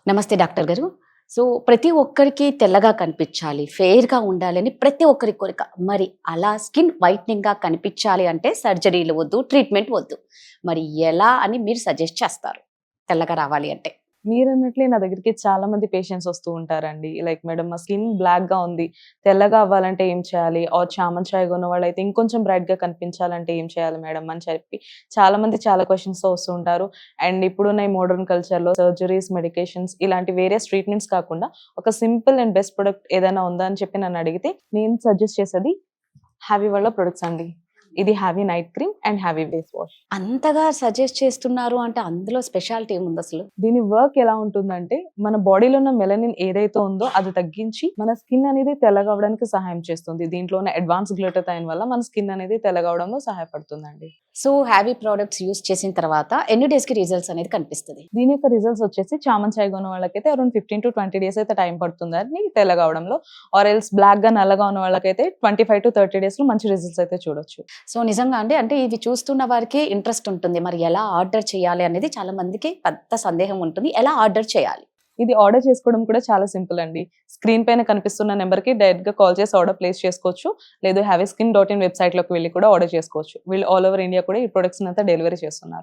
నమస్తే డాక్టర్ గారు. సో, ప్రతి ఒక్కరికి తెల్లగా కనిపించాలి, ఫెయిర్‌గా ఉండాలని ప్రతి ఒక్కరి కోరిక. మరి అలా స్కిన్ వైట్‌నింగ్‌గా కనిపించాలి అంటే సర్జరీలు వద్దు, ట్రీట్మెంట్ వద్దు. మరి ఎలా అని మీరు సజెస్ట్ చేస్తారు? తెల్లగా రావాలి అంటే? మీరన్నట్లే నా దగ్గరికి చాలా మంది పేషెంట్స్ వస్తూ ఉంటారండి. లైక్ మేడం మా స్కిన్ బ్లాక్‌గా ఉంది. తెల్లగా అవ్వాలంటే ఏం చేయాలి? ఆర్ చామన్ ఛాయగా ఉన్నవాళ్ళైతే ఇంకొంచెం బ్రైట్‌గా కనిపించాలంటే ఏం చేయాలి మేడం? అని చెప్పి చాలా మంది చాలా క్వెషన్స్‌తో వస్తూ ఉంటారు. అండ్ ఇప్పుడున్న ఈ మోడర్న్ కల్చర్‌లో సర్జరీస్, మెడికేషన్స్ ఇలాంటి వేరియస్ ట్రీట్మెంట్స్ కాకుండా ఒక సింపుల్ అండ్ బెస్ట్ ప్రొడక్ట్ ఏదైనా ఉందా అని చెప్పి నన్ను అడిగితే నేను సజెస్ట్ చేసేది హ్యావీ వాళ్ళ ప్రొడక్ట్స్ అండి. ఇది heavy night cream and heavy face wash. అంతగా సజెస్ట్ చేస్తున్నారు అంటే అందులో స్పెషాలిటీ ఏముందసలు? దీని వర్క్ ఎలా ఉంటుందంటే, మన బాడీలో ఉన్న మెలనిన్ ఏదైతే ఉందో అది తగ్గించి, మన స్కిన్ అనేది తెల్లగా అవ్వడానికి సహాయం చేస్తుంది. దీంట్లో ఉన్న అడ్వాన్స్ గ్లూటాథైన్ వల్ల మన స్కిన్ అనేది తెల్లగా అవ్వడంలో సహాయపడుతుందండి. సో, హ్యావీ ప్రొడక్ట్స్ యూజ్ చేసిన తర్వాత ఎన్ని డేస్‌కి రిజల్ట్స్ అనేది కనిపిస్తది? దీని యొక్క రిజల్ట్స్ వచ్చేసి చామన్ ఛాయగా ఉన్న వాళ్ళకైతే అరౌండ్ 15-20 డేస్ అయితే టైం పడుతుందండి తెల్లగా అవ్వడంలో. ఆర్ ఎల్స్ బ్లాక్‌గా, నల్లగా ఉన్న వాళ్ళకైతే 25-30 డేస్‌లో మంచి రిజల్ట్స్ అయితే చూడొచ్చు. సో, నిజంగా అండి. అంటే ఇవి చూస్తున్న వారికి ఇంట్రెస్ట్ ఉంటుంది. మరి ఎలా ఆర్డర్ చేయాలి అనేది చాలా మందికి పెద్ద సందేహం ఉంటుంది. ఎలా ఆర్డర్ చేయాలి? ఇది ఆర్డర్ చేసుకోవడం కూడా చాలా సింపుల్ అండి. స్క్రీన్ పైన కనిపిస్తున్న నెంబర్‌కి డైరెక్ట్‌గా కాల్ చేసి ఆర్డర్ ప్లేస్ చేసుకోవచ్చు. లేదు హ్యావీస్కిన్.in వెబ్‌సైట్‌లోకి వెళ్లి కూడా ఆర్డర్ చేసుకోవచ్చు. వీళ్ళు ఆల్ ఓవర్ ఇండియా కూడా ఈ ప్రొడక్ట్స్‌ని అంతా డెలివరీ చేస్తున్నారు.